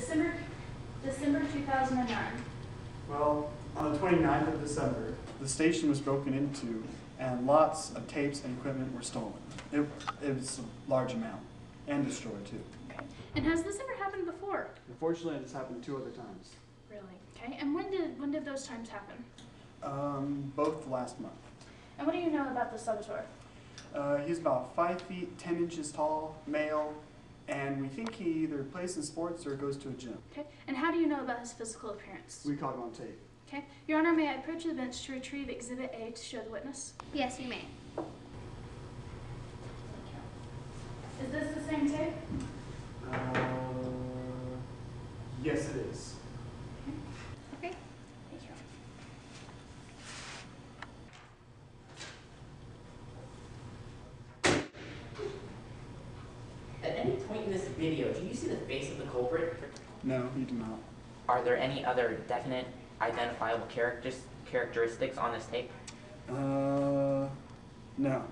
December 2009. Well, on the 29th of December, the station was broken into and lots of tapes and equipment were stolen. It was a large amount, and destroyed too. Okay. And has this ever happened before? Unfortunately, it's happened 2 other times. Really? Okay. And when did those times happen? Both last month. And what do you know about the saboteur? He's about 5 feet, 10 inches tall, male, and we think he either plays in sports or goes to a gym. Okay. And how do you know about his physical appearance? We caught him on tape. Okay. Your Honor, may I approach the bench to retrieve Exhibit A to show the witness? Yes, you may. Is this the same tape? Yes, it is. Okay. Thank you. At any point in this video, do you see the face of the culprit? No, you do not. Are there any other definite, identifiable characteristics on this tape? No. No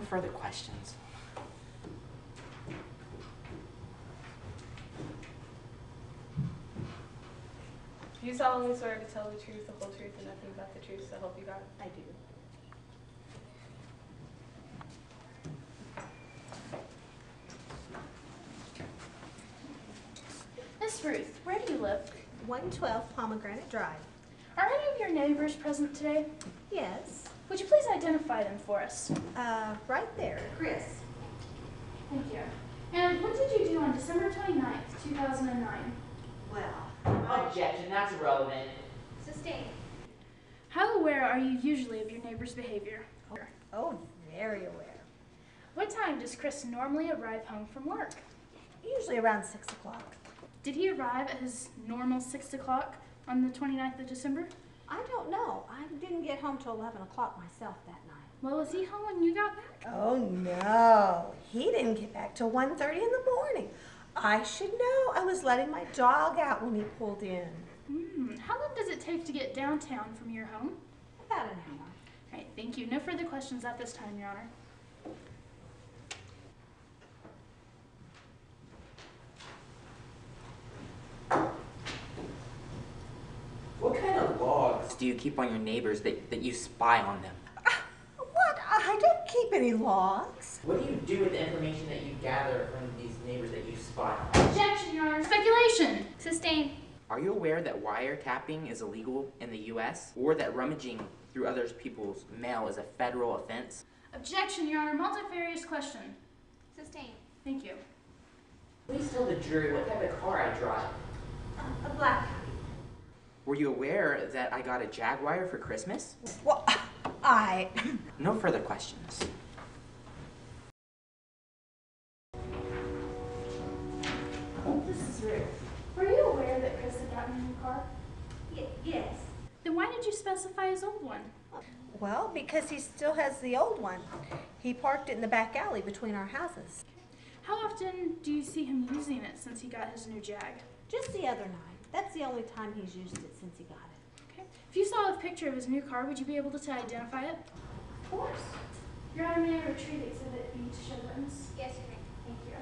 further questions. Do you solemnly swear to tell the truth, the whole truth, and nothing but the truth, so help you God? I do. Miss Ruth, where do you live? 112 Pomegranate Drive. Are any of your neighbors present today? Yes. Would you please identify them for us? Right there. Chris. Thank you. And what did you do on December 29th, 2009? Well, Objection, that's irrelevant. Sustained. How aware are you usually of your neighbor's behavior? oh, very aware. What time does Chris normally arrive home from work? Usually around 6 o'clock. Did he arrive at his normal 6 o'clock on the 29th of December? I don't know. I didn't get home till 11 o'clock myself that night. Well, was he home when you got back? Oh, no. He didn't get back till 1:30 in the morning. I should know. I was letting my dog out when he pulled in. How long does it take to get downtown from your home? About an hour. All right, thank you. No further questions at this time, Your Honor. What kind of logs do you keep on your neighbors that you spy on them? What? I don't keep any logs. What do you do with the information that you gather from these neighbors that you spy on? Objection, Your Honor. Speculation. Sustained. Are you aware that wiretapping is illegal in the U.S. or that rummaging through other people's mail is a federal offense? Objection, Your Honor. Multifarious question. Sustained. Thank you. Please tell the jury what type of car I drive. A black Audi. Were you aware that I got a Jaguar for Christmas? Well, No further questions. This is Ruth. Were you aware that Chris had gotten a new car? Yes. Then why did you specify his old one? Well, because he still has the old one. He parked it in the back alley between our houses. How often do you see him using it since he got his new Jag? Just the other night. That's the only time he's used it since he got it. Okay. If you saw a picture of his new car, would you be able to identify it? Of course. Your Honor, may I retrieve Exhibit B to show the witness? Yes, you may. Thank you.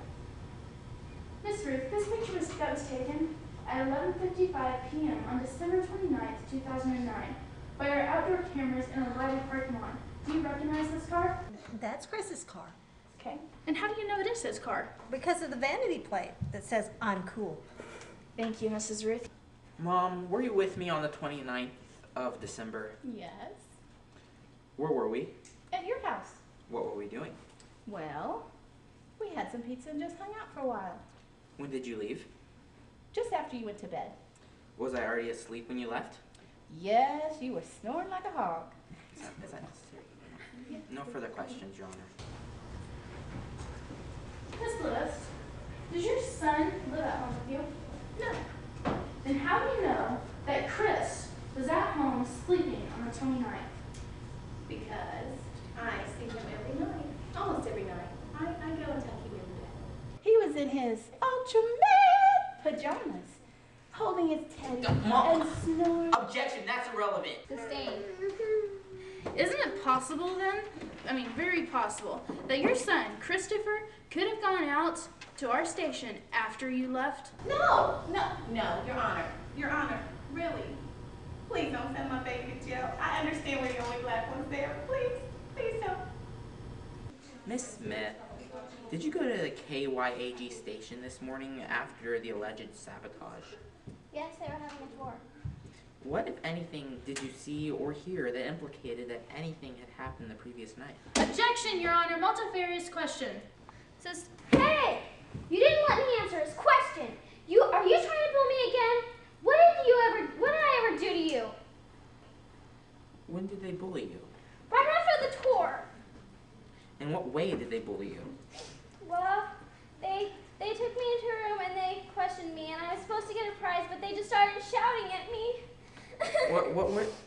Miss Ruth, this picture was taken at 11:55 p.m. on December 29th, 2009 by our outdoor cameras in a lighted parking lot. Do you recognize this car? That's Chris's car. Okay. And how do you know it is his car? Because of the vanity plate that says, "I'm cool." Thank you, Mrs. Ruth. Mom, were you with me on the 29th of December? Yes. Where were we? At your house. What were we doing? Well, we had some pizza and just hung out for a while. When did you leave? Just after you went to bed. Was I already asleep when you left? Yes, you were snoring like a hog. Is that necessary? No further questions, Your Honor. Miss Lewis, does your son live at home with you? No. Then how do you know that Chris was at home sleeping on the 29th? Because I see him every night. Almost every night. I go and tuck him in the bed. He was in his Ultraman pajamas, holding his teddy Mom. and snoring. Objection, that's irrelevant. Sustained. Isn't it possible then, I mean very possible, that your son, Christopher, could have gone out to our station after you left? No, Your Honor. Your Honor, really. Please don't send my baby to jail. I understand we're the only black ones there. Please don't. Miss Smith, did you go to the KYAG station this morning after the alleged sabotage? Yes, they were having a tour. What, if anything, did you see or hear that implicated that anything had happened the previous night? Objection, Your Honor. Multifarious question. Says, hey! You didn't let me answer his question. Are you trying to pull me again? What did I ever do to you? When did they bully you? Right after the tour. In what way did they bully you? Well, they took me into a room and they questioned me, and I was supposed to get a prize, but they just started shouting at me.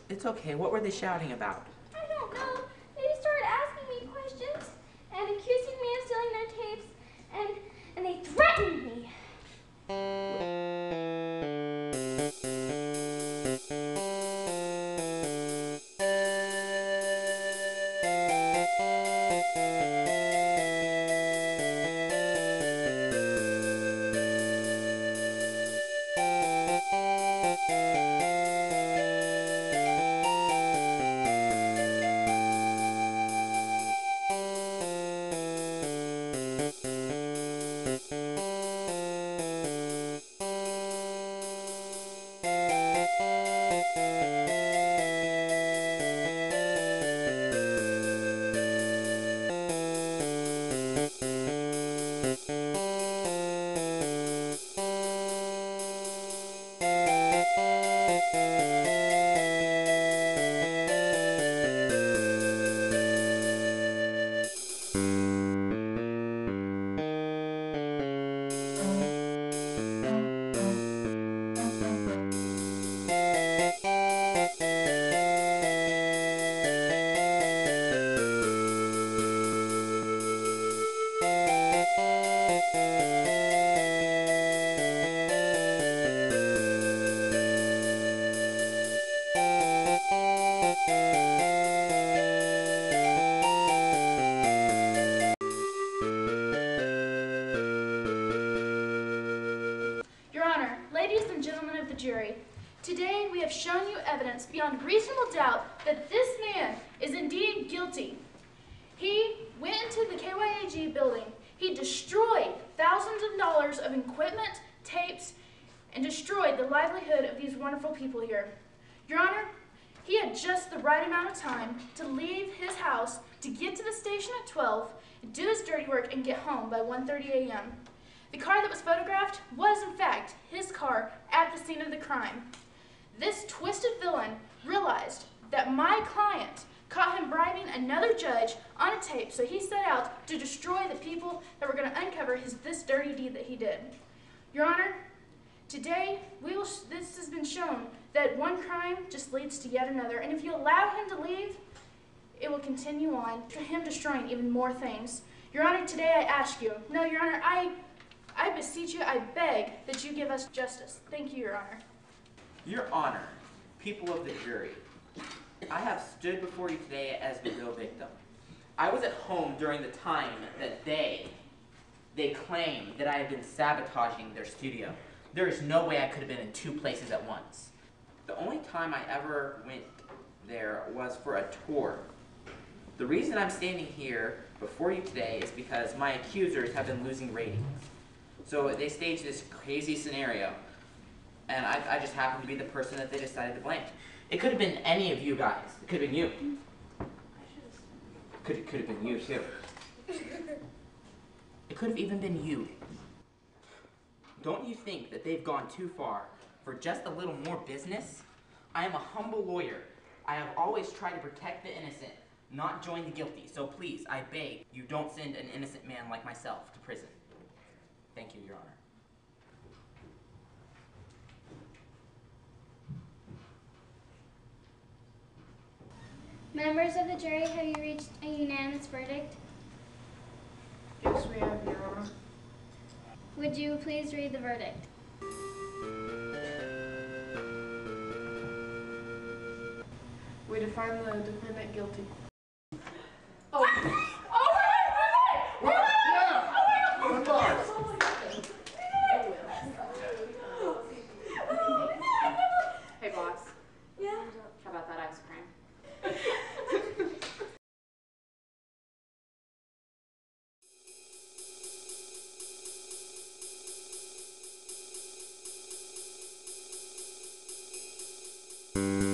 It's okay. What were they shouting about? I don't know. They just started asking me questions and accusing me of stealing their tapes, and they threatened me. jury. Today we have shown you evidence beyond reasonable doubt that this man is indeed guilty. He went into the KYAG building. He destroyed thousands of dollars of equipment, tapes, and destroyed the livelihood of these wonderful people here. Your Honor, he had just the right amount of time to leave his house to get to the station at 12, do his dirty work, and get home by 1:30 a.m. The car that was photographed was, in fact, his car at the scene of the crime. This twisted villain realized that my client caught him bribing another judge on a tape, so he set out to destroy the people that were going to uncover this dirty deed that he did. Your Honor, today this has been shown that one crime just leads to yet another, and if you allow him to leave, it will continue on for him destroying even more things. Your Honor, today I ask you, no, Your Honor, I beseech you, I beg that you give us justice. Thank you, Your Honor. Your Honor, people of the jury, I have stood before you today as the real victim. I was at home during the time that they claim that I have been sabotaging their studio. There is no way I could have been in two places at once. The only time I ever went there was for a tour. The reason I'm standing here before you today is because my accusers have been losing ratings. So they staged this crazy scenario, and I just happened to be the person that they decided to blame. It could have been any of you guys. It could have been you. Could have been you too. It could have even been you. Don't you think that they've gone too far for just a little more business? I am a humble lawyer. I have always tried to protect the innocent, not join the guilty. So please, I beg, you don't send an innocent man like myself to prison. Thank you, Your Honor. Members of the jury, have you reached a unanimous verdict? Yes, we have, Your Honor. Would you please read the verdict? We define the defendant guilty. What? Yeah! What? Bye.